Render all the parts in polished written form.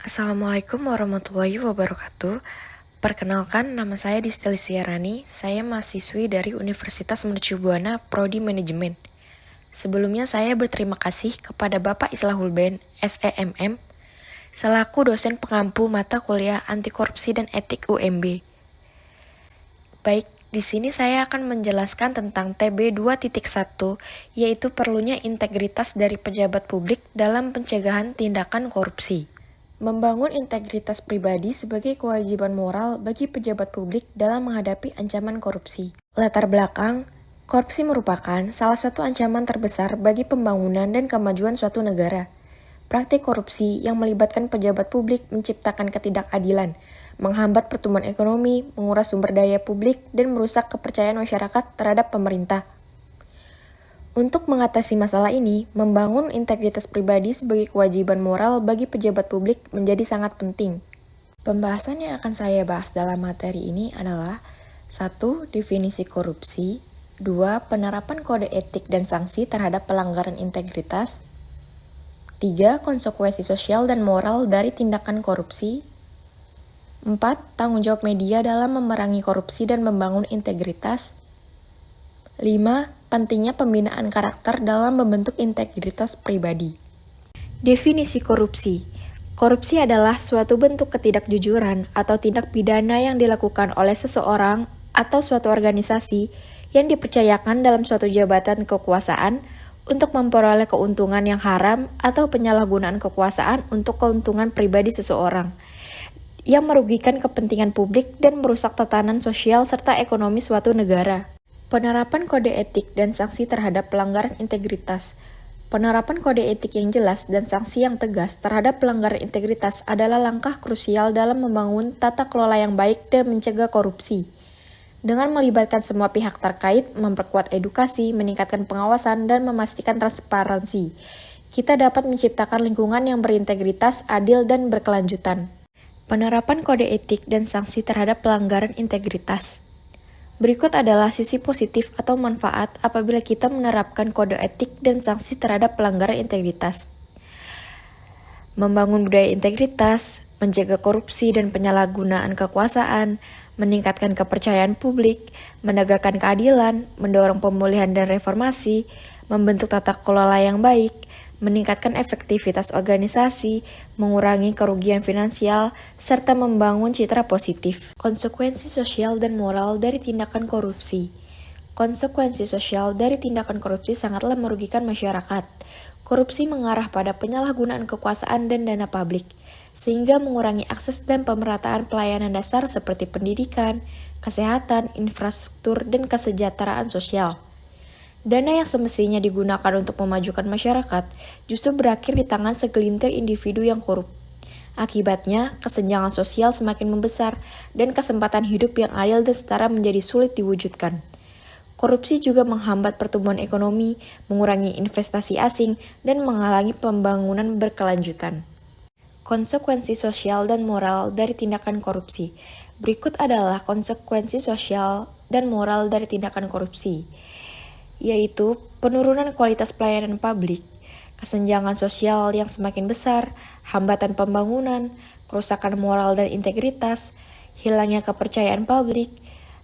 Assalamualaikum warahmatullahi wabarakatuh. Perkenalkan, nama saya Distel Siarani. Saya mahasiswi dari Universitas Mercu Buana, Prodi Manajemen. Sebelumnya saya berterima kasih kepada Bapak Islahul Ben, SEMM, selaku dosen pengampu mata kuliah Anti Korupsi dan Etik UMB. Baik, di sini saya akan menjelaskan tentang TB 2.1, yaitu perlunya integritas dari pejabat publik dalam pencegahan tindakan korupsi. Membangun integritas pribadi sebagai kewajiban moral bagi pejabat publik dalam menghadapi ancaman korupsi. Latar belakang, korupsi merupakan salah satu ancaman terbesar bagi pembangunan dan kemajuan suatu negara. Praktik korupsi yang melibatkan pejabat publik menciptakan ketidakadilan, menghambat pertumbuhan ekonomi, menguras sumber daya publik, dan merusak kepercayaan masyarakat terhadap pemerintah. Untuk mengatasi masalah ini, membangun integritas pribadi sebagai kewajiban moral bagi pejabat publik menjadi sangat penting. Pembahasan yang akan saya bahas dalam materi ini adalah 1. Definisi korupsi, 2. Penerapan kode etik dan sanksi terhadap pelanggaran integritas, 3. Konsekuensi sosial dan moral dari tindakan korupsi, 4. Tanggung jawab media dalam memerangi korupsi dan membangun integritas, 5. Pentingnya pembinaan karakter dalam membentuk integritas pribadi. Definisi korupsi. Korupsi adalah suatu bentuk ketidakjujuran atau tindak pidana yang dilakukan oleh seseorang atau suatu organisasi yang dipercayakan dalam suatu jabatan kekuasaan untuk memperoleh keuntungan yang haram atau penyalahgunaan kekuasaan untuk keuntungan pribadi seseorang yang merugikan kepentingan publik dan merusak tatanan sosial serta ekonomi suatu negara. Penerapan kode etik dan sanksi terhadap pelanggaran integritas. Penerapan kode etik yang jelas dan sanksi yang tegas terhadap pelanggaran integritas adalah langkah krusial dalam membangun tata kelola yang baik dan mencegah korupsi. Dengan melibatkan semua pihak terkait, memperkuat edukasi, meningkatkan pengawasan, dan memastikan transparansi, kita dapat menciptakan lingkungan yang berintegritas, adil, dan berkelanjutan. Penerapan kode etik dan sanksi terhadap pelanggaran integritas. Berikut adalah sisi positif atau manfaat apabila kita menerapkan kode etik dan sanksi terhadap pelanggaran integritas. Membangun budaya integritas, mencegah korupsi dan penyalahgunaan kekuasaan, meningkatkan kepercayaan publik, menegakkan keadilan, mendorong pemulihan dan reformasi, membentuk tata kelola yang baik, meningkatkan efektivitas organisasi, mengurangi kerugian finansial, serta membangun citra positif. Konsekuensi sosial dan moral dari tindakan korupsi. Konsekuensi sosial dari tindakan korupsi sangatlah merugikan masyarakat. Korupsi mengarah pada penyalahgunaan kekuasaan dan dana publik, sehingga mengurangi akses dan pemerataan pelayanan dasar seperti pendidikan, kesehatan, infrastruktur, dan kesejahteraan sosial. Dana yang semestinya digunakan untuk memajukan masyarakat justru berakhir di tangan segelintir individu yang korup. Akibatnya, kesenjangan sosial semakin membesar dan kesempatan hidup yang adil dan setara menjadi sulit diwujudkan. Korupsi juga menghambat pertumbuhan ekonomi, mengurangi investasi asing, dan menghalangi pembangunan berkelanjutan. Konsekuensi sosial dan moral dari tindakan korupsi. Berikut adalah konsekuensi sosial dan moral dari tindakan korupsi, yaitu penurunan kualitas pelayanan publik, kesenjangan sosial yang semakin besar, hambatan pembangunan, kerusakan moral dan integritas, hilangnya kepercayaan publik,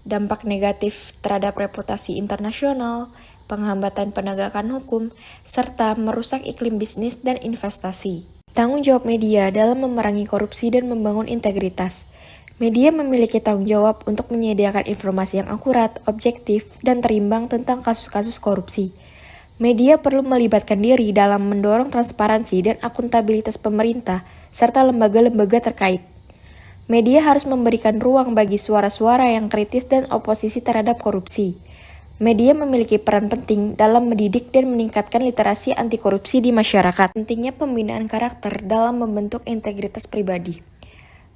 dampak negatif terhadap reputasi internasional, penghambatan penegakan hukum, serta merusak iklim bisnis dan investasi. Tanggung jawab media dalam memerangi korupsi dan membangun integritas. Media memiliki tanggung jawab untuk menyediakan informasi yang akurat, objektif, dan terimbang tentang kasus-kasus korupsi. Media perlu melibatkan diri dalam mendorong transparansi dan akuntabilitas pemerintah serta lembaga-lembaga terkait. Media harus memberikan ruang bagi suara-suara yang kritis dan oposisi terhadap korupsi. Media memiliki peran penting dalam mendidik dan meningkatkan literasi anti korupsi di masyarakat. Pentingnya pembinaan karakter dalam membentuk integritas pribadi.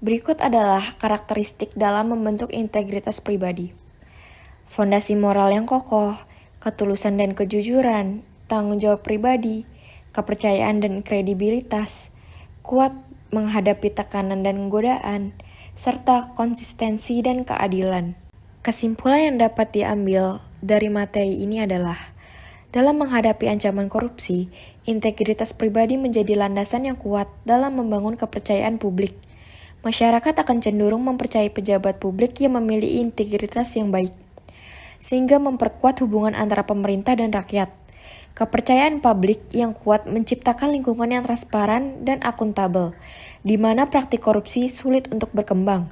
Berikut adalah karakteristik dalam membentuk integritas pribadi. Fondasi moral yang kokoh, ketulusan dan kejujuran, tanggung jawab pribadi, kepercayaan dan kredibilitas, kuat menghadapi tekanan dan godaan, serta konsistensi dan keadilan. Kesimpulan yang dapat diambil dari materi ini adalah Dalam menghadapi ancaman korupsi, integritas pribadi menjadi landasan yang kuat dalam membangun kepercayaan publik. Masyarakat akan cenderung mempercayai pejabat publik yang memiliki integritas yang baik, sehingga memperkuat hubungan antara pemerintah dan rakyat. Kepercayaan publik yang kuat menciptakan lingkungan yang transparan dan akuntabel, di mana praktik korupsi sulit untuk berkembang.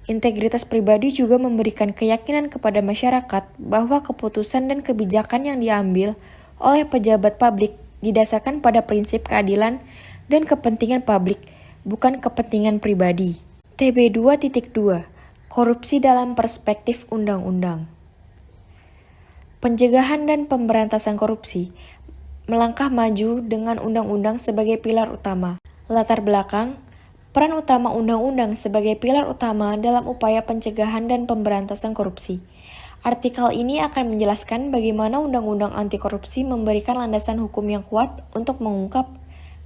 Integritas pribadi juga memberikan keyakinan kepada masyarakat bahwa keputusan dan kebijakan yang diambil oleh pejabat publik didasarkan pada prinsip keadilan dan kepentingan publik, bukan kepentingan pribadi. TB 2.2 Korupsi dalam perspektif undang-undang. Pencegahan dan pemberantasan korupsi melangkah maju dengan undang-undang sebagai pilar utama. Latar belakang, peran utama undang-undang sebagai pilar utama dalam upaya pencegahan dan pemberantasan korupsi. Artikel ini akan menjelaskan bagaimana undang-undang anti korupsi memberikan landasan hukum yang kuat untuk mengungkap,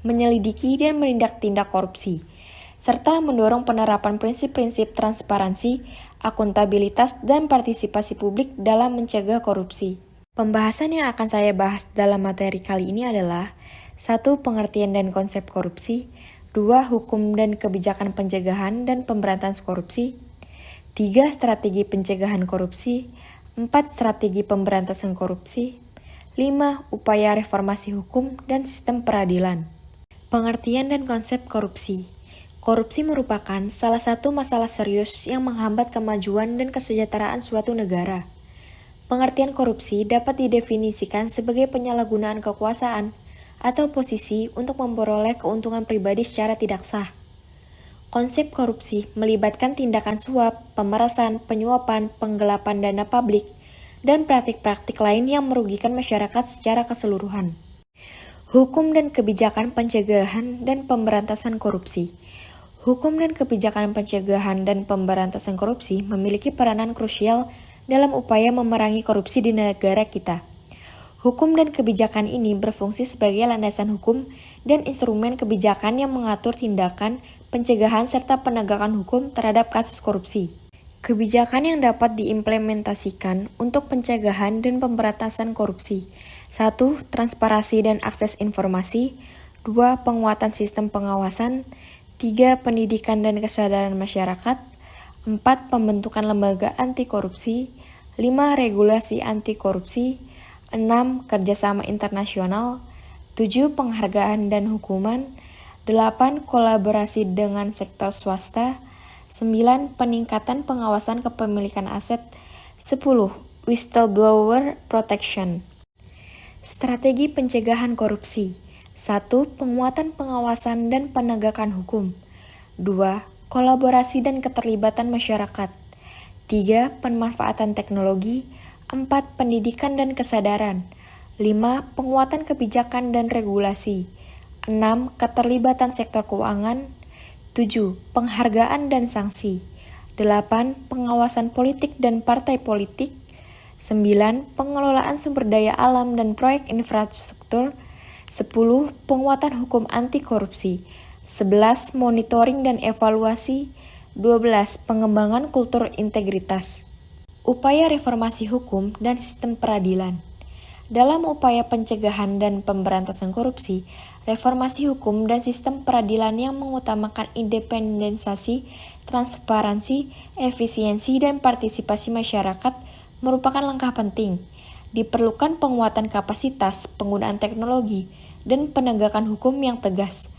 menyelidiki, dan menindak tindak korupsi, serta mendorong penerapan prinsip-prinsip transparansi, akuntabilitas, dan partisipasi publik dalam mencegah korupsi. Pembahasan yang akan saya bahas dalam materi kali ini adalah 1. Pengertian dan konsep korupsi, 2. Hukum dan kebijakan pencegahan dan pemberantasan korupsi, 3. Strategi pencegahan korupsi, 4. Strategi pemberantasan korupsi, 5. Upaya reformasi hukum dan sistem peradilan. Pengertian dan konsep korupsi. Korupsi merupakan salah satu masalah serius yang menghambat kemajuan dan kesejahteraan suatu negara. Pengertian korupsi dapat didefinisikan sebagai penyalahgunaan kekuasaan atau posisi untuk memperoleh keuntungan pribadi secara tidak sah. Konsep korupsi melibatkan tindakan suap, pemerasan, penyuapan, penggelapan dana publik, dan praktik-praktik lain yang merugikan masyarakat secara keseluruhan. Hukum dan kebijakan pencegahan dan pemberantasan korupsi. Hukum dan kebijakan pencegahan dan pemberantasan korupsi memiliki peranan krusial dalam upaya memerangi korupsi di negara kita. Hukum dan kebijakan ini berfungsi sebagai landasan hukum dan instrumen kebijakan yang mengatur tindakan, pencegahan, serta penegakan hukum terhadap kasus korupsi. Kebijakan yang dapat diimplementasikan untuk pencegahan dan pemberantasan korupsi. 1. Transparansi dan akses informasi. 2. Penguatan sistem pengawasan. 3. Pendidikan dan kesadaran masyarakat. 4. Pembentukan lembaga anti korupsi. 5. Regulasi anti korupsi. 6. Kerjasama internasional. 7. Penghargaan dan hukuman. 8. Kolaborasi dengan sektor swasta. 9. Peningkatan pengawasan kepemilikan aset. 10. Whistleblower protection. Strategi pencegahan korupsi. 1. Penguatan pengawasan dan penegakan hukum. 2. Kolaborasi dan keterlibatan masyarakat. 3. Pemanfaatan teknologi. 4. Pendidikan dan kesadaran. 5. Penguatan kebijakan dan regulasi. 6. Keterlibatan sektor keuangan. 7. Penghargaan dan sanksi. 8. Pengawasan politik dan partai politik. 9. Pengelolaan sumber daya alam dan proyek infrastruktur. 10. Penguatan hukum anti korupsi. 11. Monitoring dan evaluasi. 12. Pengembangan kultur integritas. Upaya reformasi hukum dan sistem peradilan. Dalam upaya pencegahan dan pemberantasan korupsi, reformasi hukum dan sistem peradilan yang mengutamakan independensi, transparansi, efisiensi, dan partisipasi masyarakat merupakan langkah penting. Diperlukan penguatan kapasitas, penggunaan teknologi, dan penegakan hukum yang tegas.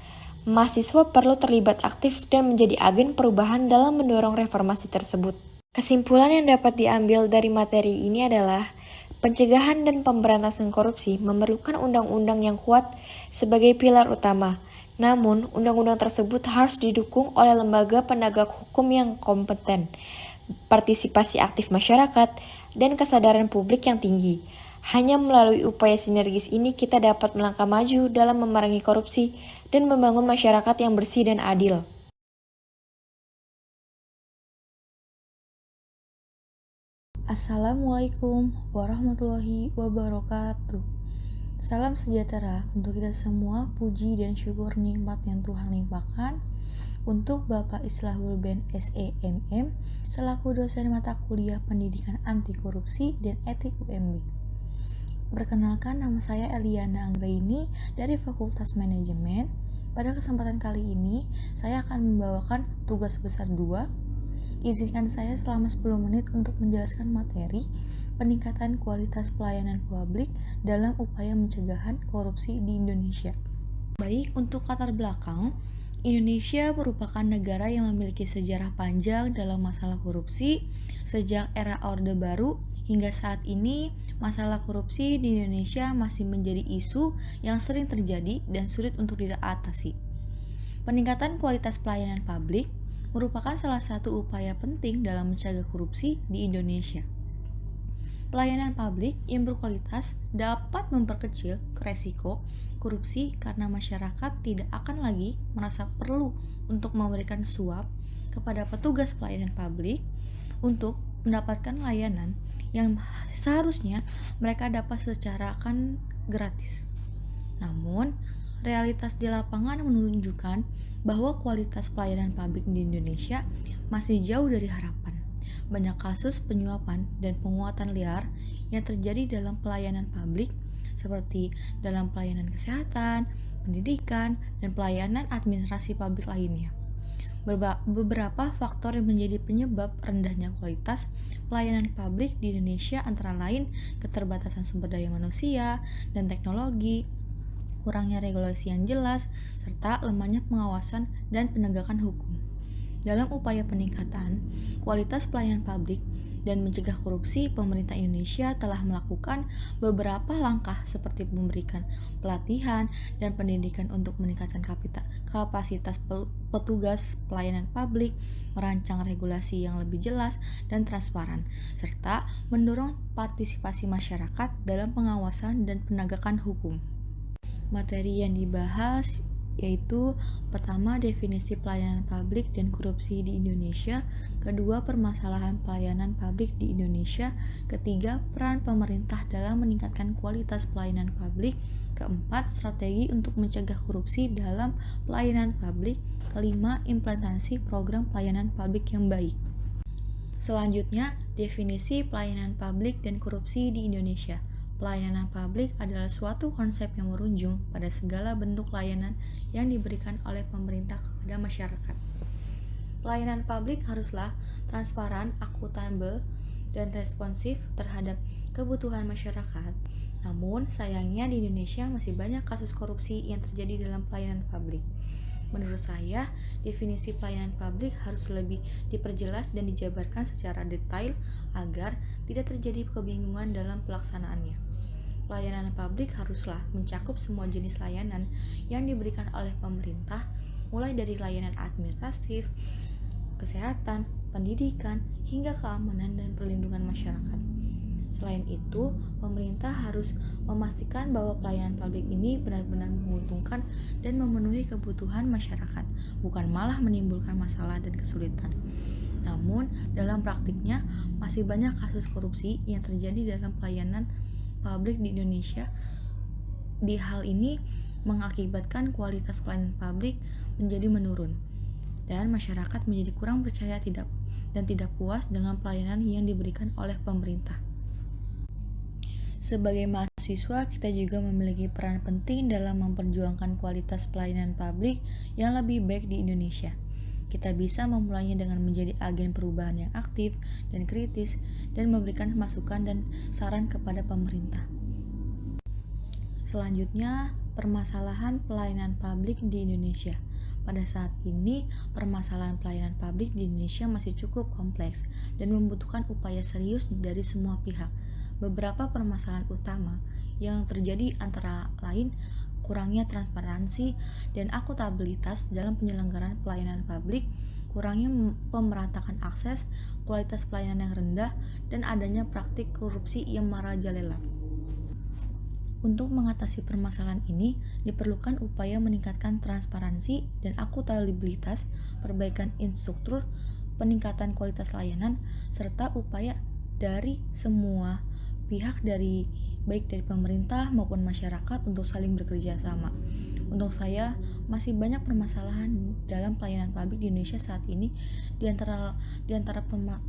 Mahasiswa perlu terlibat aktif dan menjadi agen perubahan dalam mendorong reformasi tersebut. Kesimpulan yang dapat diambil dari materi ini adalah pencegahan dan pemberantasan korupsi memerlukan undang-undang yang kuat sebagai pilar utama. Namun, undang-undang tersebut harus didukung oleh lembaga penegak hukum yang kompeten, partisipasi aktif masyarakat, dan kesadaran publik yang tinggi. Hanya melalui upaya sinergis ini kita dapat melangkah maju dalam memerangi korupsi dan membangun masyarakat yang bersih dan adil. Assalamualaikum warahmatullahi wabarakatuh. Salam sejahtera untuk kita semua. Puji dan syukur nikmat yang Tuhan limpahkan untuk Bapak Islahul Ben SEMM selaku dosen mata kuliah pendidikan anti korupsi dan etik UMB. Perkenalkan, nama saya Eliana Anggraini dari Fakultas Manajemen. Pada kesempatan kali ini, saya akan membawakan tugas besar 2. Izinkan saya selama 10 menit untuk menjelaskan materi peningkatan kualitas pelayanan publik dalam upaya pencegahan korupsi di Indonesia. Baik, untuk latar belakang, Indonesia merupakan negara yang memiliki sejarah panjang dalam masalah korupsi. Sejak era Orde Baru hingga saat ini, masalah korupsi di Indonesia masih menjadi isu yang sering terjadi dan sulit untuk diatasi. Peningkatan kualitas pelayanan publik merupakan salah satu upaya penting dalam mencegah korupsi di Indonesia. Pelayanan publik yang berkualitas dapat memperkecil resiko korupsi karena masyarakat tidak akan lagi merasa perlu untuk memberikan suap kepada petugas pelayanan publik untuk mendapatkan layanan yang seharusnya mereka dapat secara gratis. Namun, realitas di lapangan menunjukkan bahwa kualitas pelayanan publik di Indonesia masih jauh dari harapan. Banyak kasus penyuapan dan penguatan liar yang terjadi dalam pelayanan publik seperti dalam pelayanan kesehatan, pendidikan, dan pelayanan administrasi publik lainnya. Beberapa faktor yang menjadi penyebab rendahnya kualitas pelayanan publik di Indonesia antara lain keterbatasan sumber daya manusia dan teknologi, kurangnya regulasi yang jelas, serta lemahnya pengawasan dan penegakan hukum. Dalam upaya peningkatan kualitas pelayanan publik dan mencegah korupsi, pemerintah Indonesia telah melakukan beberapa langkah seperti memberikan pelatihan dan pendidikan untuk meningkatkan kapasitas petugas pelayanan publik, merancang regulasi yang lebih jelas dan transparan, serta mendorong partisipasi masyarakat dalam pengawasan dan penegakan hukum. Materi yang dibahas yaitu pertama, definisi pelayanan publik dan korupsi di Indonesia, kedua, permasalahan pelayanan publik di Indonesia, ketiga, peran pemerintah dalam meningkatkan kualitas pelayanan publik, keempat, strategi untuk mencegah korupsi dalam pelayanan publik, kelima, implementasi program pelayanan publik yang baik. Selanjutnya, definisi pelayanan publik dan korupsi di Indonesia. Pelayanan publik adalah suatu konsep yang merunjung pada segala bentuk layanan yang diberikan oleh pemerintah kepada masyarakat. Pelayanan publik haruslah transparan, akuntabel, dan responsif terhadap kebutuhan masyarakat. Namun, sayangnya di Indonesia masih banyak kasus korupsi yang terjadi dalam pelayanan publik. Menurut saya, definisi pelayanan publik harus lebih diperjelas dan dijabarkan secara detail agar tidak terjadi kebingungan dalam pelaksanaannya. Pelayanan publik haruslah mencakup semua jenis layanan yang diberikan oleh pemerintah, mulai dari layanan administratif, kesehatan, pendidikan, hingga keamanan dan perlindungan masyarakat. Selain itu, pemerintah harus memastikan bahwa pelayanan publik ini benar-benar menguntungkan dan memenuhi kebutuhan masyarakat, bukan malah menimbulkan masalah dan kesulitan. Namun, dalam praktiknya, masih banyak kasus korupsi yang terjadi dalam pelayanan publik di Indonesia. Di hal ini mengakibatkan kualitas pelayanan publik menjadi menurun dan masyarakat menjadi kurang percaya dan tidak puas dengan pelayanan yang diberikan oleh pemerintah. Sebagai mahasiswa, kita juga memiliki peran penting dalam memperjuangkan kualitas pelayanan publik yang lebih baik di Indonesia. Kita bisa memulainya dengan menjadi agen perubahan yang aktif dan kritis dan memberikan masukan dan saran kepada pemerintah. Selanjutnya, permasalahan pelayanan publik di Indonesia. Pada saat ini, permasalahan pelayanan publik di Indonesia masih cukup kompleks dan membutuhkan upaya serius dari semua pihak. Beberapa permasalahan utama yang terjadi antara lain kurangnya transparansi dan akuntabilitas dalam penyelenggaraan pelayanan publik, kurangnya pemerataan akses, kualitas pelayanan yang rendah, dan adanya praktik korupsi yang merajalela. Untuk mengatasi permasalahan ini, diperlukan upaya meningkatkan transparansi dan akuntabilitas, perbaikan instruktur, peningkatan kualitas layanan, serta upaya dari semua pihak baik dari pemerintah maupun masyarakat untuk saling bekerja sama. Untuk saya, masih banyak permasalahan dalam pelayanan publik di Indonesia saat ini. Di antara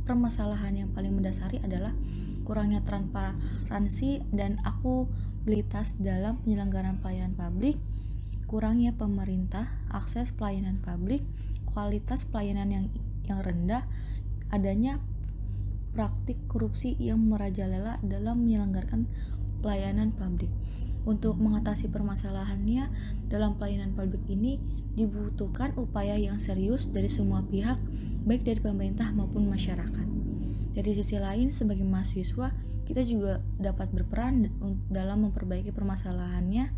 permasalahan yang paling mendasari adalah kurangnya transparansi dan akuntabilitas dalam penyelenggaraan pelayanan publik, kurangnya pemerintah, akses pelayanan publik, kualitas pelayanan yang rendah, adanya praktik korupsi yang merajalela dalam menyelenggarakan pelayanan publik. Untuk mengatasi permasalahannya dalam pelayanan publik ini dibutuhkan upaya yang serius dari semua pihak, baik dari pemerintah maupun masyarakat. Dari sisi lain, sebagai mahasiswa, kita juga dapat berperan dalam memperbaiki permasalahannya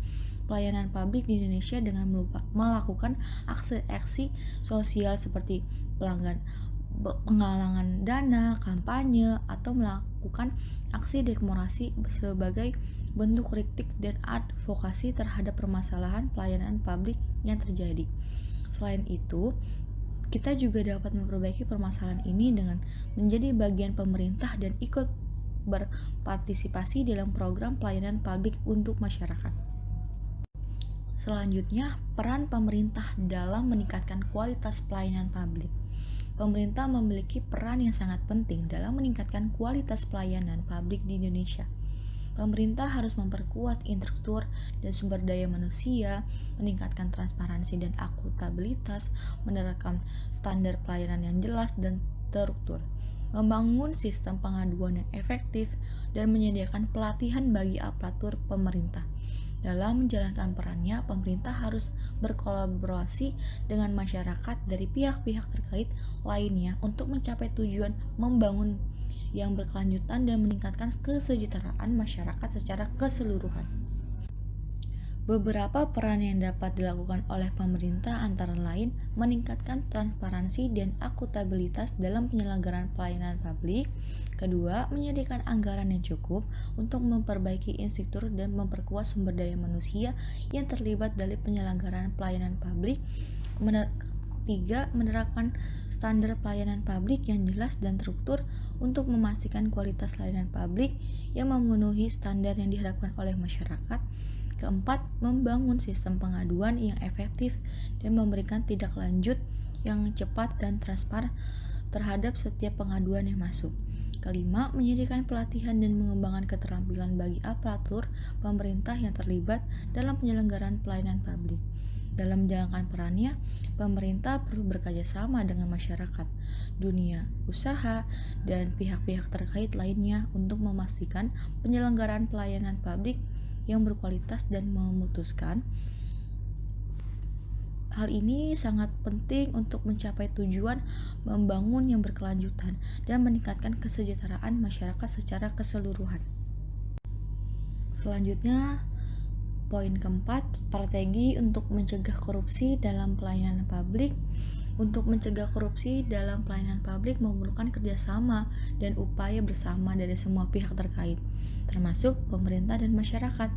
pelayanan publik di Indonesia dengan melakukan aksi-aksi sosial seperti penggalangan dana, kampanye, atau melakukan aksi demokrasi sebagai bentuk kritik dan advokasi terhadap permasalahan pelayanan publik yang terjadi. Selain itu, kita juga dapat memperbaiki permasalahan ini dengan menjadi bagian pemerintah dan ikut berpartisipasi dalam program pelayanan publik untuk masyarakat. Selanjutnya, peran pemerintah dalam meningkatkan kualitas pelayanan publik. Pemerintah memiliki peran yang sangat penting dalam meningkatkan kualitas pelayanan publik di Indonesia. Pemerintah harus memperkuat infrastruktur dan sumber daya manusia, meningkatkan transparansi dan akuntabilitas, menerapkan standar pelayanan yang jelas dan terukur, membangun sistem pengaduan yang efektif, dan menyediakan pelatihan bagi aparatur pemerintah. Dalam menjalankan perannya, pemerintah harus berkolaborasi dengan masyarakat dari pihak-pihak terkait lainnya untuk mencapai tujuan membangun yang berkelanjutan dan meningkatkan kesejahteraan masyarakat secara keseluruhan. Beberapa peran yang dapat dilakukan oleh pemerintah antara lain meningkatkan transparansi dan akuntabilitas dalam penyelenggaraan pelayanan publik. Kedua, menyediakan anggaran yang cukup untuk memperbaiki infrastruktur dan memperkuat sumber daya manusia yang terlibat dalam penyelenggaraan pelayanan publik. Ketiga, menerapkan standar pelayanan publik yang jelas dan terukur untuk memastikan kualitas layanan publik yang memenuhi standar yang diharapkan oleh masyarakat. Keempat, membangun sistem pengaduan yang efektif dan memberikan tindak lanjut yang cepat dan transparan terhadap setiap pengaduan yang masuk. Kelima, menyediakan pelatihan dan mengembangkan keterampilan bagi aparatur pemerintah yang terlibat dalam penyelenggaraan pelayanan publik. Dalam menjalankan perannya, pemerintah perlu bekerja sama dengan masyarakat, dunia usaha, dan pihak-pihak terkait lainnya untuk memastikan penyelenggaraan pelayanan publik yang berkualitas dan memutuskan. Hal ini sangat penting untuk mencapai tujuan membangun yang berkelanjutan dan meningkatkan kesejahteraan masyarakat secara keseluruhan. Selanjutnya, poin keempat, strategi untuk mencegah korupsi dalam pelayanan publik. Untuk mencegah korupsi dalam pelayanan publik memerlukan kerjasama dan upaya bersama dari semua pihak terkait, termasuk pemerintah dan masyarakat.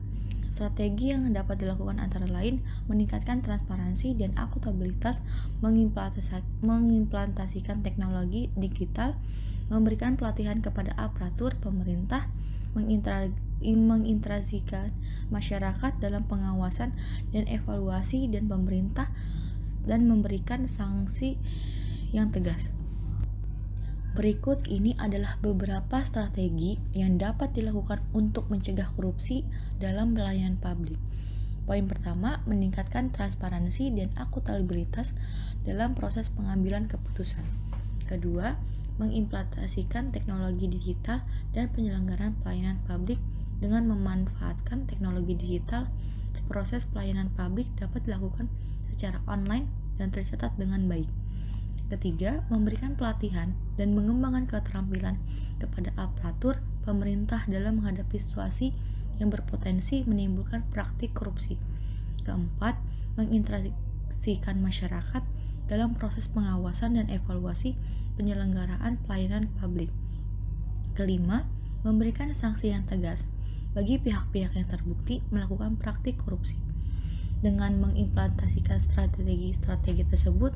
Strategi yang dapat dilakukan antara lain meningkatkan transparansi dan akuntabilitas, mengimplementasikan teknologi digital, memberikan pelatihan kepada aparatur pemerintah, mengintegrasikan masyarakat dalam pengawasan dan evaluasi dan pemerintah, dan memberikan sanksi yang tegas. Berikut ini adalah beberapa strategi yang dapat dilakukan untuk mencegah korupsi dalam pelayanan publik. Poin pertama, meningkatkan transparansi dan akuntabilitas dalam proses pengambilan keputusan. Kedua, mengimplementasikan teknologi digital dan penyelenggaraan pelayanan publik. Dengan memanfaatkan teknologi digital, proses pelayanan publik dapat dilakukan secara online dan tercatat dengan baik. Ketiga, memberikan pelatihan dan mengembangkan keterampilan kepada aparatur pemerintah dalam menghadapi situasi yang berpotensi menimbulkan praktik korupsi. Keempat, mengintegrasikan masyarakat dalam proses pengawasan dan evaluasi penyelenggaraan pelayanan publik. Kelima, memberikan sanksi yang tegas bagi pihak-pihak yang terbukti melakukan praktik korupsi. Dengan mengimplementasikan strategi-strategi tersebut,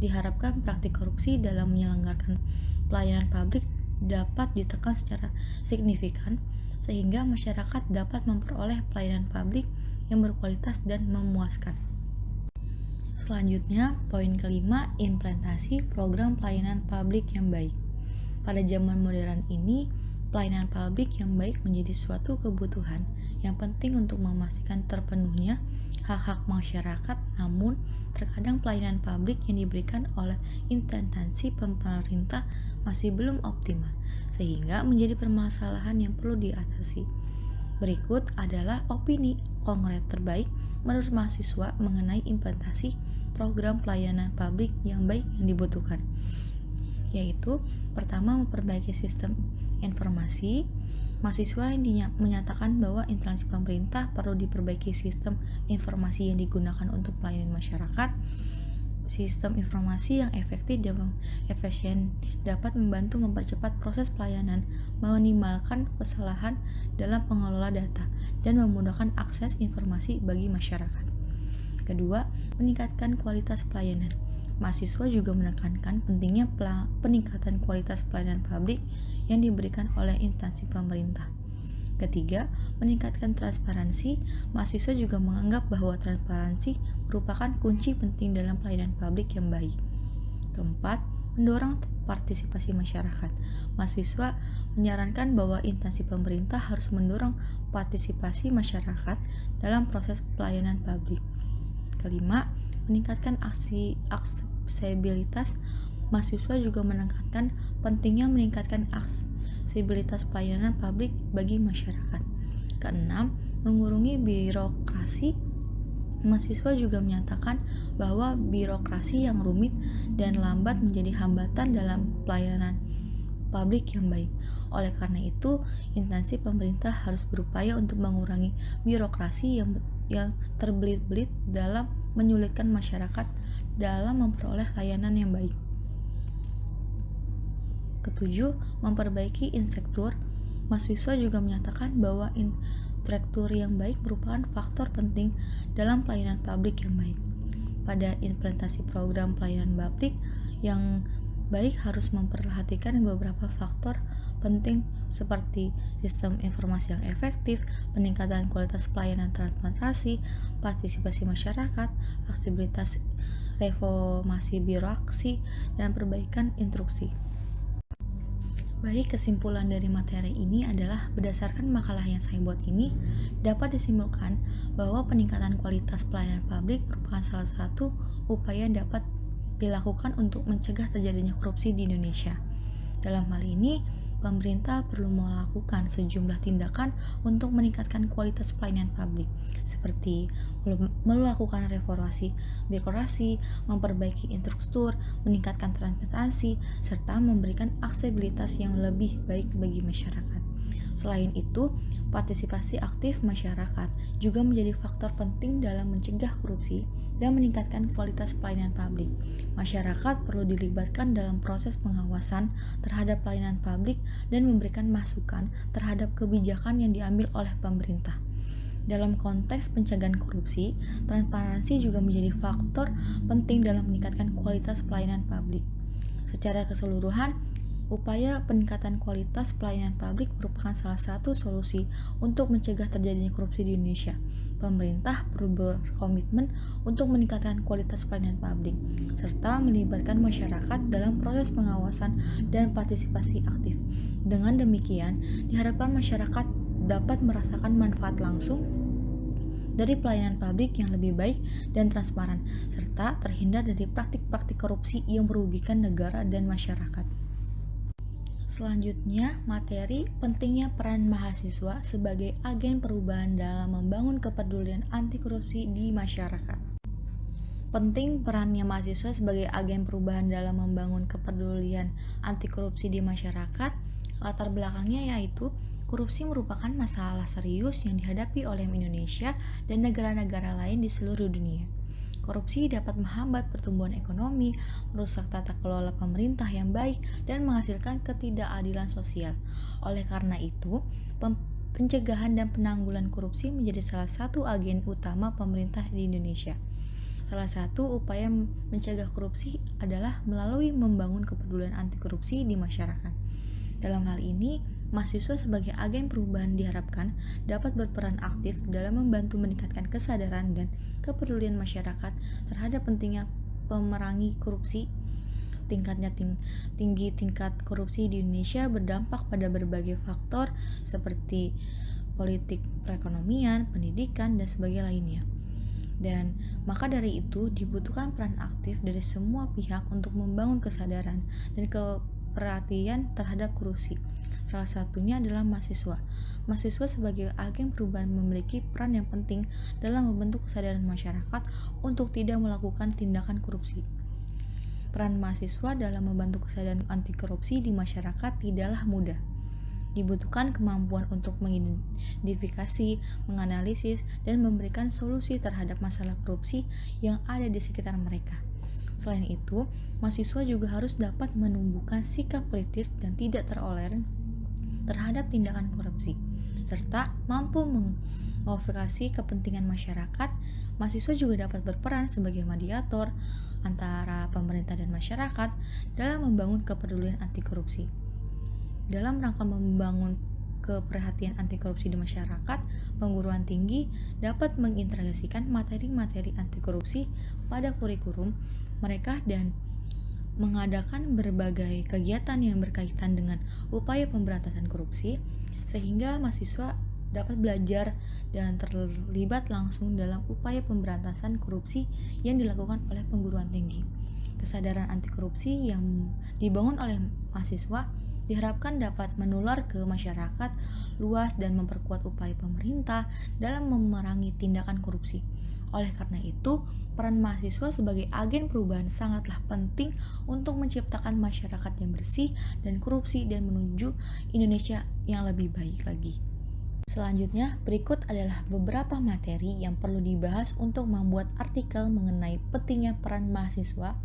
diharapkan praktik korupsi dalam menyelenggarakan pelayanan publik dapat ditekan secara signifikan. sehingga masyarakat dapat memperoleh pelayanan publik yang berkualitas dan memuaskan. Selanjutnya, poin kelima, implementasi program pelayanan publik yang baik. Pada zaman modern ini, pelayanan publik yang baik menjadi suatu kebutuhan yang penting untuk memastikan terpenuhnya hak-hak masyarakat, namun terkadang pelayanan publik yang diberikan oleh instansi pemerintah masih belum optimal, sehingga menjadi permasalahan yang perlu diatasi. Berikut adalah opini kongres terbaik menurut mahasiswa mengenai implementasi program pelayanan publik yang baik yang dibutuhkan, yaitu pertama, memperbaiki sistem informasi. Mahasiswa yang menyatakan bahwa instansi pemerintah perlu diperbaiki sistem informasi yang digunakan untuk pelayanan masyarakat. Sistem informasi yang efektif dan efisien dapat membantu mempercepat proses pelayanan, meminimalkan kesalahan dalam pengelola data, dan memudahkan akses informasi bagi masyarakat. Kedua, meningkatkan kualitas pelayanan. Mahasiswa juga menekankan pentingnya peningkatan kualitas pelayanan publik yang diberikan oleh instansi pemerintah. Ketiga, meningkatkan transparansi. Mahasiswa juga menganggap bahwa transparansi merupakan kunci penting dalam pelayanan publik yang baik. Keempat, mendorong partisipasi masyarakat. Mahasiswa menyarankan bahwa instansi pemerintah harus mendorong partisipasi masyarakat dalam proses pelayanan publik. Kelima, meningkatkan aksesibilitas. Mahasiswa juga menekankan pentingnya meningkatkan aksesibilitas pelayanan publik bagi masyarakat. Keenam, mengurangi birokrasi. Mahasiswa juga menyatakan bahwa birokrasi yang rumit dan lambat menjadi hambatan dalam pelayanan publik yang baik. Oleh karena itu, instansi pemerintah harus berupaya untuk mengurangi birokrasi yang terbelit-belit dalam menyulitkan masyarakat dalam memperoleh layanan yang baik. Ketujuh, memperbaiki infrastruktur. Mahasiswa juga menyatakan bahwa infrastruktur yang baik merupakan faktor penting dalam pelayanan publik yang baik. Pada implementasi program pelayanan publik yang baik harus memperhatikan beberapa faktor penting seperti sistem informasi yang efektif, peningkatan kualitas pelayanan transparansi, partisipasi masyarakat, aksesibilitas, reformasi birokrasi, dan perbaikan instruksi. Baik, kesimpulan dari materi ini adalah berdasarkan makalah yang saya buat ini dapat disimpulkan bahwa peningkatan kualitas pelayanan publik merupakan salah satu upaya yang dapat dilakukan untuk mencegah terjadinya korupsi di Indonesia. Dalam hal ini, pemerintah perlu melakukan sejumlah tindakan untuk meningkatkan kualitas pelayanan publik, seperti melakukan reformasi birokrasi, memperbaiki infrastruktur, meningkatkan transparansi, serta memberikan aksesibilitas yang lebih baik bagi masyarakat. Selain itu, partisipasi aktif masyarakat juga menjadi faktor penting dalam mencegah korupsi dan meningkatkan kualitas pelayanan publik. Masyarakat perlu dilibatkan dalam proses pengawasan terhadap pelayanan publik dan memberikan masukan terhadap kebijakan yang diambil oleh pemerintah. Dalam konteks pencegahan korupsi, transparansi juga menjadi faktor penting dalam meningkatkan kualitas pelayanan publik. Secara keseluruhan, upaya peningkatan kualitas pelayanan publik merupakan salah satu solusi untuk mencegah terjadinya korupsi di Indonesia. Pemerintah perlu berkomitmen untuk meningkatkan kualitas pelayanan publik, serta melibatkan masyarakat dalam proses pengawasan dan partisipasi aktif. Dengan demikian, diharapkan masyarakat dapat merasakan manfaat langsung dari pelayanan publik yang lebih baik dan transparan, serta terhindar dari praktik-praktik korupsi yang merugikan negara dan masyarakat. Selanjutnya, materi pentingnya peran mahasiswa sebagai agen perubahan dalam membangun kepedulian anti korupsi di masyarakat. Penting perannya mahasiswa sebagai agen perubahan dalam membangun kepedulian anti korupsi di masyarakat. Latar belakangnya yaitu korupsi merupakan masalah serius yang dihadapi oleh Indonesia dan negara-negara lain di seluruh dunia. Korupsi dapat menghambat pertumbuhan ekonomi, merusak tata kelola pemerintah yang baik, dan menghasilkan ketidakadilan sosial. Oleh karena itu, pencegahan dan penanggulangan korupsi menjadi salah satu agen utama pemerintah di Indonesia. Salah satu upaya mencegah korupsi adalah melalui membangun kepedulian anti korupsi di masyarakat. Dalam hal ini, Mahasiswa sebagai agen perubahan diharapkan dapat berperan aktif dalam membantu meningkatkan kesadaran dan kepedulian masyarakat terhadap pentingnya pemerangi korupsi. Tinggi tingkat korupsi di Indonesia berdampak pada berbagai faktor seperti politik, perekonomian, pendidikan, dan sebagainya lainnya. Dan maka dari itu dibutuhkan peran aktif dari semua pihak untuk membangun kesadaran dan perhatian terhadap korupsi. Salah satunya adalah mahasiswa. Mahasiswa sebagai agen perubahan memiliki peran yang penting dalam membentuk kesadaran masyarakat untuk tidak melakukan tindakan korupsi. Peran mahasiswa dalam membantu kesadaran anti korupsi di masyarakat tidaklah mudah. Dibutuhkan kemampuan untuk mengidentifikasi, menganalisis, dan memberikan solusi terhadap masalah korupsi yang ada di sekitar mereka. Selain itu, mahasiswa juga harus dapat menumbuhkan sikap kritis dan tidak tertoleran terhadap tindakan korupsi, serta mampu mengadvokasi kepentingan masyarakat. Mahasiswa juga dapat berperan sebagai mediator antara pemerintah dan masyarakat dalam membangun kepedulian anti korupsi. Dalam rangka membangun keperhatian anti korupsi di masyarakat, perguruan tinggi dapat mengintegrasikan materi-materi anti korupsi pada kurikulum mereka dan mengadakan berbagai kegiatan yang berkaitan dengan upaya pemberantasan korupsi, sehingga mahasiswa dapat belajar dan terlibat langsung dalam upaya pemberantasan korupsi yang dilakukan oleh perguruan tinggi. Kesadaran anti korupsi yang dibangun oleh mahasiswa diharapkan dapat menular ke masyarakat luas dan memperkuat upaya pemerintah dalam memerangi tindakan korupsi. Oleh karena itu, peran mahasiswa sebagai agen perubahan sangatlah penting untuk menciptakan masyarakat yang bersih dan korupsi dan menuju Indonesia yang lebih baik lagi. Selanjutnya, berikut adalah beberapa materi yang perlu dibahas untuk membuat artikel mengenai pentingnya peran mahasiswa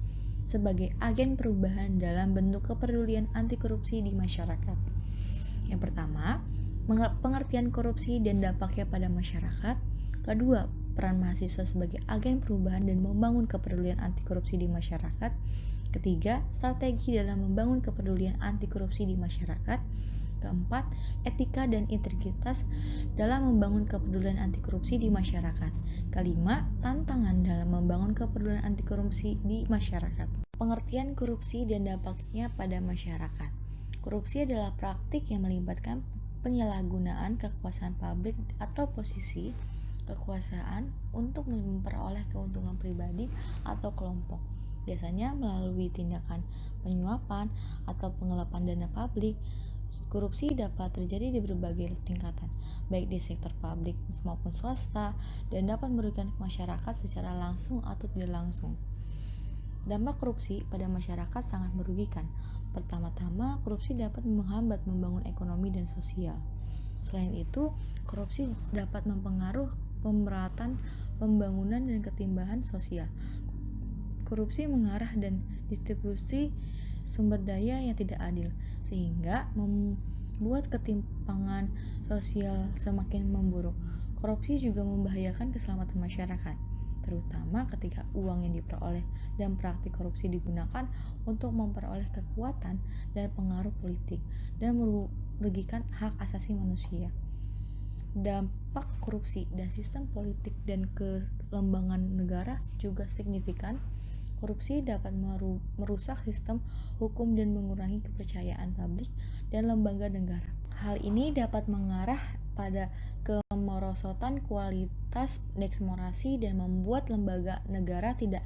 sebagai agen perubahan dalam bentuk kepedulian anti korupsi di masyarakat. Yang pertama, pengertian korupsi dan dampaknya pada masyarakat. Kedua, peran mahasiswa sebagai agen perubahan dan membangun kepedulian anti korupsi di masyarakat. Ketiga, strategi dalam membangun kepedulian anti korupsi di masyarakat. Keempat, etika dan integritas dalam membangun kepedulian anti korupsi di masyarakat. Kelima, tantangan dalam membangun kepedulian anti korupsi di masyarakat. Pengertian korupsi dan dampaknya pada masyarakat. Korupsi adalah praktik yang melibatkan penyalahgunaan kekuasaan publik atau posisi kekuasaan untuk memperoleh keuntungan pribadi atau kelompok. Biasanya melalui tindakan penyuapan atau penggelapan dana publik. Korupsi dapat terjadi di berbagai tingkatan, baik di sektor publik maupun swasta, dan dapat merugikan masyarakat secara langsung atau tidak langsung. Dampak korupsi pada masyarakat sangat merugikan. Pertama-tama, korupsi dapat menghambat membangun ekonomi dan sosial. Selain itu, korupsi dapat mempengaruhi pemerataan pembangunan dan ketimbangan sosial. Korupsi mengarah dan distribusi sumber daya yang tidak adil, sehingga membuat ketimpangan sosial semakin memburuk. Korupsi juga membahayakan keselamatan masyarakat, terutama ketika uang yang diperoleh dan praktik korupsi digunakan untuk memperoleh kekuatan dan pengaruh politik dan merugikan hak asasi manusia. Dampak korupsi dan sistem politik dan kelembagaan negara juga signifikan. Korupsi dapat merusak sistem hukum dan mengurangi kepercayaan publik dan lembaga negara. Hal ini dapat mengarah pada kemerosotan kualitas demokrasi dan membuat lembaga negara tidak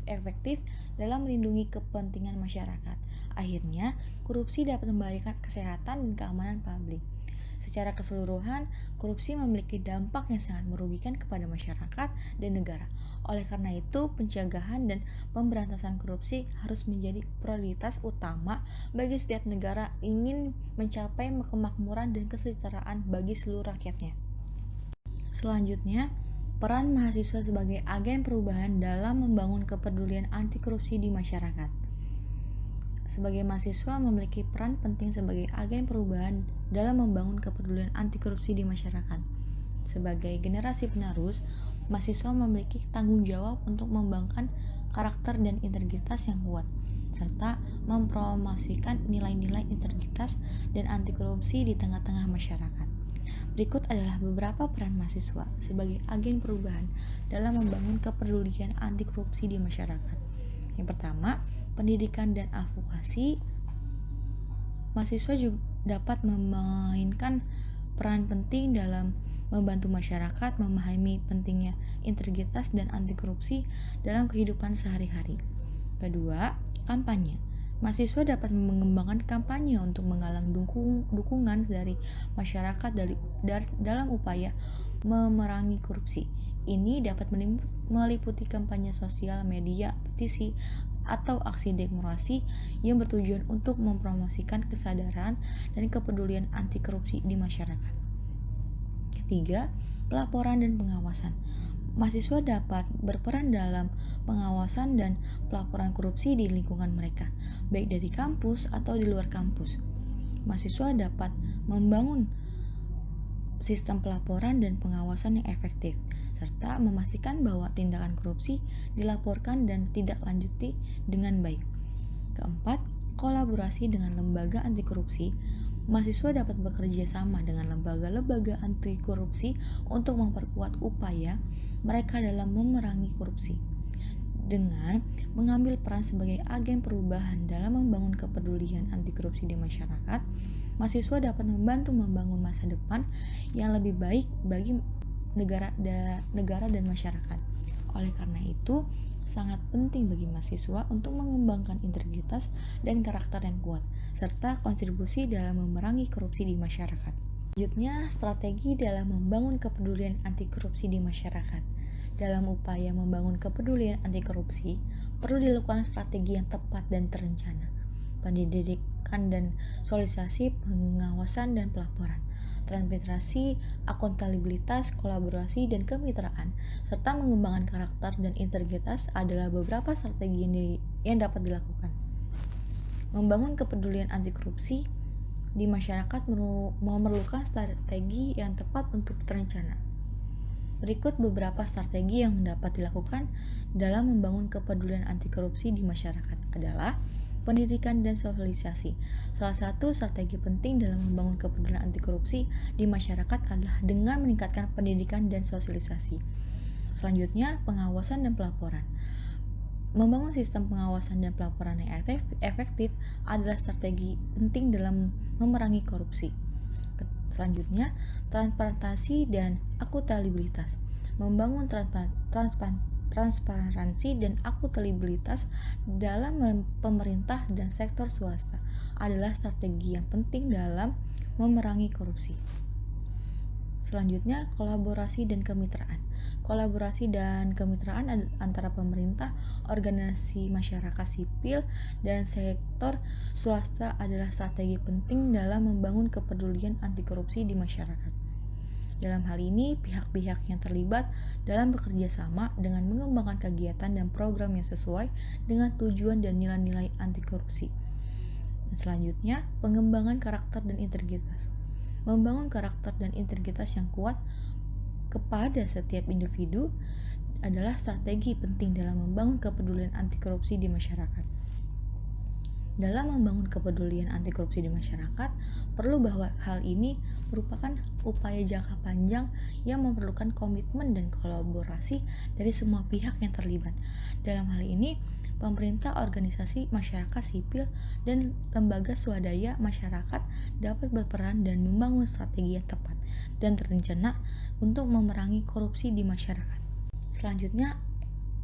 efektif dalam melindungi kepentingan masyarakat. Akhirnya, korupsi dapat membahayakan kesehatan dan keamanan publik. Secara keseluruhan, korupsi memiliki dampak yang sangat merugikan kepada masyarakat dan negara. Oleh karena itu, pencegahan dan pemberantasan korupsi harus menjadi prioritas utama bagi setiap negara ingin mencapai kemakmuran dan kesejahteraan bagi seluruh rakyatnya. Selanjutnya, peran mahasiswa sebagai agen perubahan dalam membangun kepedulian anti korupsi di masyarakat. Sebagai mahasiswa memiliki peran penting sebagai agen perubahan dalam membangun kepedulian anti korupsi di masyarakat. Sebagai generasi penerus, mahasiswa memiliki tanggung jawab untuk membangun karakter dan integritas yang kuat, serta mempromosikan nilai-nilai integritas dan anti korupsi di tengah-tengah masyarakat. Berikut adalah beberapa peran mahasiswa sebagai agen perubahan dalam membangun kepedulian anti korupsi di masyarakat. Yang pertama, pendidikan dan advokasi. Mahasiswa juga dapat memainkan peran penting dalam membantu masyarakat memahami pentingnya integritas dan anti korupsi dalam kehidupan sehari-hari. Kedua, kampanye. Mahasiswa dapat mengembangkan kampanye untuk menggalang dukungan dari masyarakat dalam upaya memerangi korupsi. Ini dapat meliputi kampanye sosial media, petisi, atau aksi demokrasi yang bertujuan untuk mempromosikan kesadaran dan kepedulian anti korupsi di masyarakat. Ketiga, pelaporan dan pengawasan. Mahasiswa dapat berperan dalam pengawasan dan pelaporan korupsi di lingkungan mereka, baik dari kampus atau di luar kampus. Mahasiswa dapat membangun sistem pelaporan dan pengawasan yang efektif, serta memastikan bahwa tindakan korupsi dilaporkan dan tidak lanjuti dengan baik. Keempat, kolaborasi dengan lembaga anti korupsi. Mahasiswa dapat bekerja sama dengan lembaga-lembaga anti korupsi untuk memperkuat upaya mereka dalam memerangi korupsi. Dengan mengambil peran sebagai agen perubahan dalam membangun kepedulian anti korupsi di masyarakat, mahasiswa dapat membantu membangun masa depan yang lebih baik bagi negara dan masyarakat. Oleh karena itu, sangat penting bagi mahasiswa untuk mengembangkan integritas dan karakter yang kuat, serta kontribusi dalam memerangi korupsi di masyarakat. Selanjutnya, strategi dalam membangun kepedulian anti korupsi di masyarakat. Dalam upaya membangun kepedulian anti korupsi, perlu dilakukan strategi yang tepat dan terencana. Pendidikan dan sosialisasi, pengawasan dan pelaporan, transparansi, akuntabilitas, kolaborasi, dan kemitraan, serta mengembangkan karakter dan integritas adalah beberapa strategi yang dapat dilakukan. Membangun kepedulian anti korupsi di masyarakat memerlukan strategi yang tepat untuk terencana. Berikut beberapa strategi yang dapat dilakukan dalam membangun kepedulian anti korupsi di masyarakat adalah pendidikan dan sosialisasi. Salah satu strategi penting dalam membangun kepedulian anti korupsi di masyarakat adalah dengan meningkatkan pendidikan dan sosialisasi. Selanjutnya, pengawasan dan pelaporan. Membangun sistem pengawasan dan pelaporan yang efektif adalah strategi penting dalam memerangi korupsi. Selanjutnya, transparansi dan akuntabilitas. Membangun transparansi dan akuntabilitas dalam pemerintah dan sektor swasta adalah strategi yang penting dalam memerangi korupsi. Selanjutnya, kolaborasi dan kemitraan. Kolaborasi dan kemitraan antara pemerintah, organisasi masyarakat sipil, dan sektor swasta adalah strategi penting dalam membangun kepedulian anti korupsi di masyarakat. Dalam hal ini, pihak-pihak yang terlibat dalam bekerja sama dengan mengembangkan kegiatan dan program yang sesuai dengan tujuan dan nilai-nilai anti korupsi. Dan selanjutnya, pengembangan karakter dan integritas. Membangun karakter dan integritas yang kuat kepada setiap individu adalah strategi penting dalam membangun kepedulian anti korupsi di masyarakat. Dalam membangun kepedulian anti korupsi di masyarakat, perlu bahwa hal ini merupakan upaya jangka panjang yang memerlukan komitmen dan kolaborasi dari semua pihak yang terlibat. Dalam hal ini, pemerintah, organisasi masyarakat sipil, dan lembaga swadaya masyarakat dapat berperan dan membangun strategi yang tepat dan terencana untuk memerangi korupsi di masyarakat. Selanjutnya,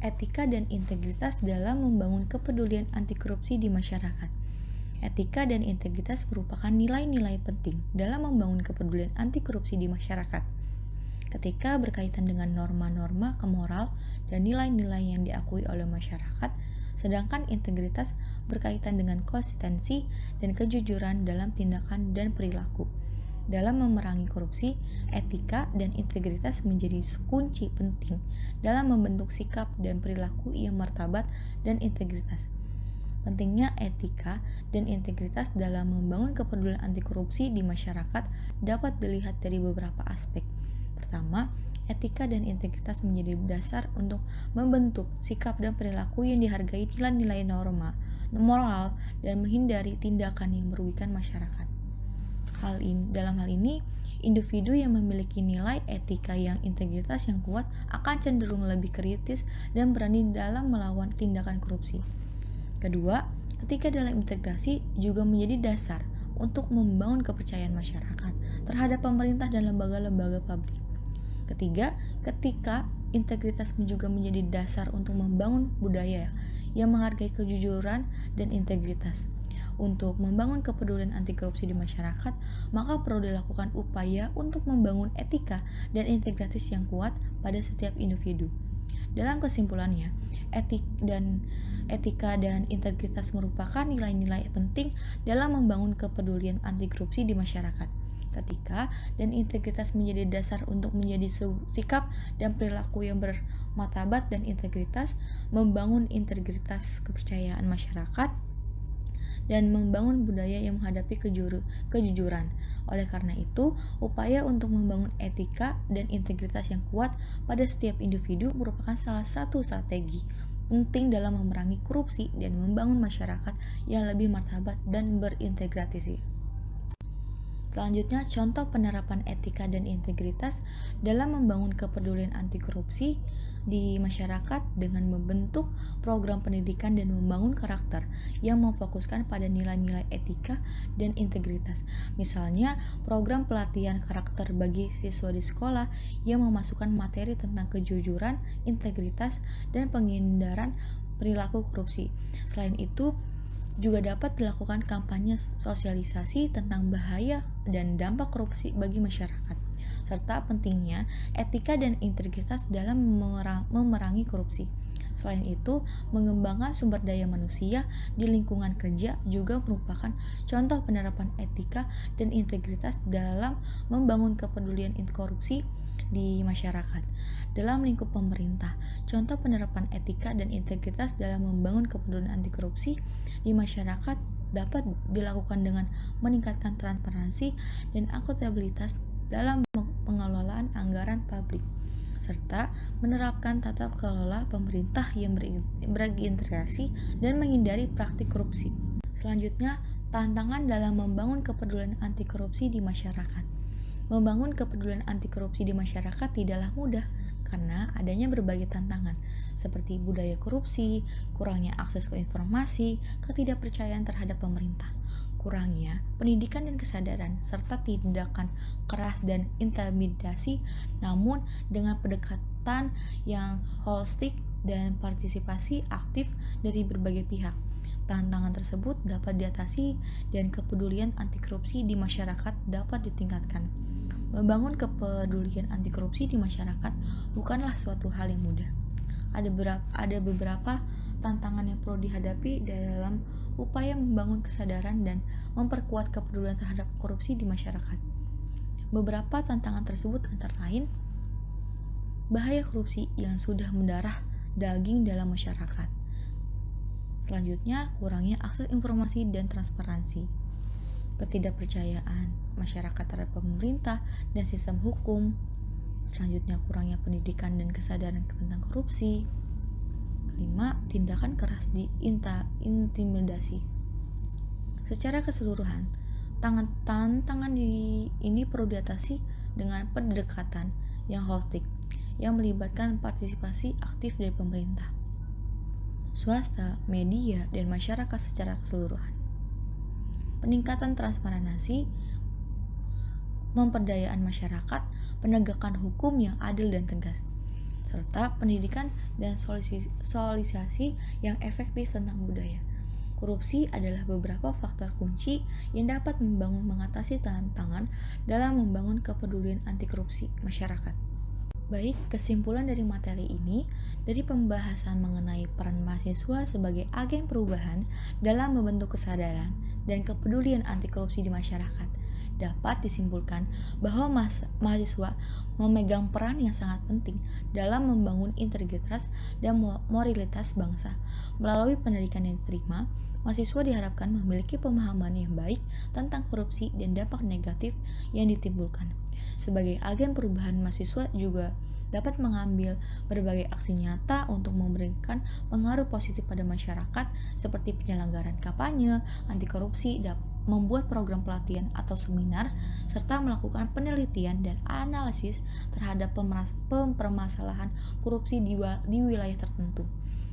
etika dan integritas dalam membangun kepedulian anti korupsi di masyarakat. Etika dan integritas merupakan nilai-nilai penting dalam membangun kepedulian anti korupsi di masyarakat. Ketika berkaitan dengan norma-norma kemoral dan nilai-nilai yang diakui oleh masyarakat, sedangkan integritas berkaitan dengan konsistensi dan kejujuran dalam tindakan dan perilaku. Dalam memerangi korupsi, etika dan integritas menjadi kunci penting dalam membentuk sikap dan perilaku yang martabat dan integritas. Pentingnya etika dan integritas dalam membangun kepedulian anti korupsi di masyarakat dapat dilihat dari beberapa aspek. Pertama, etika dan integritas menjadi dasar untuk membentuk sikap dan perilaku yang dihargai nilai-nilai norma, moral, dan menghindari tindakan yang merugikan masyarakat. Dalam hal ini, individu yang memiliki nilai etika yang integritas yang kuat akan cenderung lebih kritis dan berani dalam melawan tindakan korupsi. Kedua, etika dalam integrasi juga menjadi dasar untuk membangun kepercayaan masyarakat terhadap pemerintah dan lembaga-lembaga publik. Ketiga, ketika integritas juga menjadi dasar untuk membangun budaya yang menghargai kejujuran dan integritas. Untuk membangun kepedulian anti korupsi di masyarakat, maka perlu dilakukan upaya untuk membangun etika dan integritas yang kuat pada setiap individu. Dalam kesimpulannya, etika dan integritas merupakan nilai-nilai penting dalam membangun kepedulian anti korupsi di masyarakat. Ketika dan integritas menjadi dasar untuk menjadi sikap dan perilaku yang bermartabat dan integritas, membangun integritas kepercayaan masyarakat, dan membangun budaya yang menghadapi kejujuran. Oleh karena itu, upaya untuk membangun etika dan integritas yang kuat pada setiap individu merupakan salah satu strategi penting dalam memerangi korupsi dan membangun masyarakat yang lebih martabat dan berintegrasi. Selanjutnya, contoh penerapan etika dan integritas dalam membangun kepedulian anti korupsi di masyarakat dengan membentuk program pendidikan dan membangun karakter yang memfokuskan pada nilai-nilai etika dan integritas. Misalnya, program pelatihan karakter bagi siswa di sekolah yang memasukkan materi tentang kejujuran, integritas, dan penghindaran perilaku korupsi. Selain itu, juga dapat dilakukan kampanye sosialisasi tentang bahaya dan dampak korupsi bagi masyarakat, serta pentingnya etika dan integritas dalam memerangi korupsi. Selain itu, mengembangkan sumber daya manusia di lingkungan kerja juga merupakan contoh penerapan etika dan integritas dalam membangun kepedulian anti korupsi di masyarakat. Dalam lingkup pemerintah, contoh penerapan etika dan integritas dalam membangun kepedulian anti korupsi di masyarakat dapat dilakukan dengan meningkatkan transparansi dan akuntabilitas dalam pengelolaan anggaran publik, serta menerapkan tata kelola pemerintah yang berintegrasi dan menghindari praktik korupsi. Selanjutnya, tantangan dalam membangun kepedulian anti korupsi di masyarakat. Membangun kepedulian anti korupsi di masyarakat tidaklah mudah karena adanya berbagai tantangan seperti budaya korupsi, kurangnya akses ke informasi, ketidakpercayaan terhadap pemerintah, kurangnya pendidikan dan kesadaran, serta tindakan keras dan intimidasi. Namun dengan pendekatan yang holistik dan partisipasi aktif dari berbagai pihak, tantangan tersebut dapat diatasi dan kepedulian anti korupsi di masyarakat dapat ditingkatkan. Membangun kepedulian anti korupsi di masyarakat bukanlah suatu hal yang mudah. Ada beberapa tantangan yang perlu dihadapi dalam upaya membangun kesadaran dan memperkuat kepedulian terhadap korupsi di masyarakat. Beberapa tantangan tersebut antara lain bahaya korupsi yang sudah mendarah daging dalam masyarakat. Selanjutnya, kurangnya akses informasi dan transparansi. Ketidakpercayaan masyarakat terhadap pemerintah dan sistem hukum. Selanjutnya, kurangnya pendidikan dan kesadaran tentang korupsi. Kelima, tindakan keras di intimidasi. Secara keseluruhan, tantangan ini perlu diatasi dengan pendekatan yang holistik yang melibatkan partisipasi aktif dari pemerintah, swasta, media, dan masyarakat secara keseluruhan. Peningkatan transparansi, pemberdayaan masyarakat, penegakan hukum yang adil dan tegas, serta pendidikan dan sosialisasi yang efektif tentang budaya. Korupsi adalah beberapa faktor kunci yang dapat mengatasi tantangan dalam membangun kepedulian anti korupsi masyarakat. Baik, kesimpulan dari materi ini, dari pembahasan mengenai peran mahasiswa sebagai agen perubahan dalam membentuk kesadaran dan kepedulian anti korupsi di masyarakat, dapat disimpulkan bahwa mahasiswa memegang peran yang sangat penting dalam membangun integritas dan moralitas bangsa. Melalui pendidikan yang diterima, mahasiswa diharapkan memiliki pemahaman yang baik tentang korupsi dan dampak negatif yang ditimbulkan. Sebagai agen perubahan, mahasiswa juga dapat mengambil berbagai aksi nyata untuk memberikan pengaruh positif pada masyarakat seperti penyelenggaraan kampanye, anti korupsi, membuat program pelatihan atau seminar, serta melakukan penelitian dan analisis terhadap permasalahan korupsi di wilayah tertentu.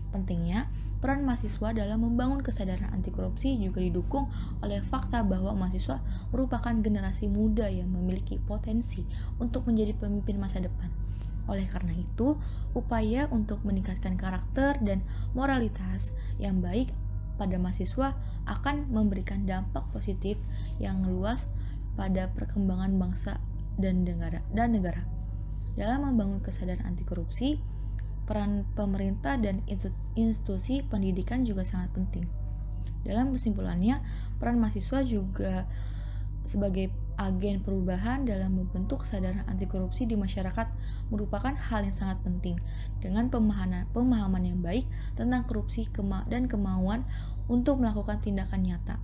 Pentingnya, peran mahasiswa dalam membangun kesadaran anti korupsi juga didukung oleh fakta bahwa mahasiswa merupakan generasi muda yang memiliki potensi untuk menjadi pemimpin masa depan. Oleh karena itu, upaya untuk meningkatkan karakter dan moralitas yang baik pada mahasiswa akan memberikan dampak positif yang luas pada perkembangan bangsa dan negara. Dalam membangun kesadaran anti korupsi, peran pemerintah dan institusi pendidikan juga sangat penting. Dalam kesimpulannya, peran mahasiswa juga sebagai agen perubahan dalam membentuk kesadaran anti korupsi di masyarakat merupakan hal yang sangat penting. Dengan pemahaman yang baik tentang korupsi dan kemauan untuk melakukan tindakan nyata,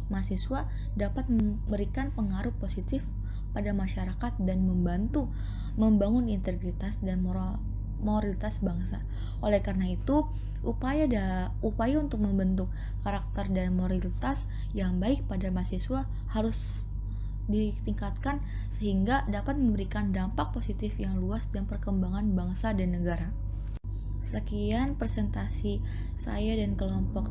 mahasiswa dapat memberikan pengaruh positif pada masyarakat dan membantu membangun integritas dan moralitas bangsa. Oleh karena itu, upaya untuk membentuk karakter dan moralitas yang baik pada mahasiswa harus ditingkatkan sehingga dapat memberikan dampak positif yang luas dan perkembangan bangsa dan negara. Sekian presentasi saya dan kelompok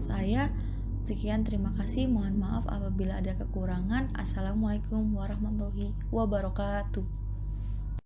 saya. Sekian, terima kasih. Mohon maaf apabila ada kekurangan. Assalamualaikum warahmatullahi wabarakatuh.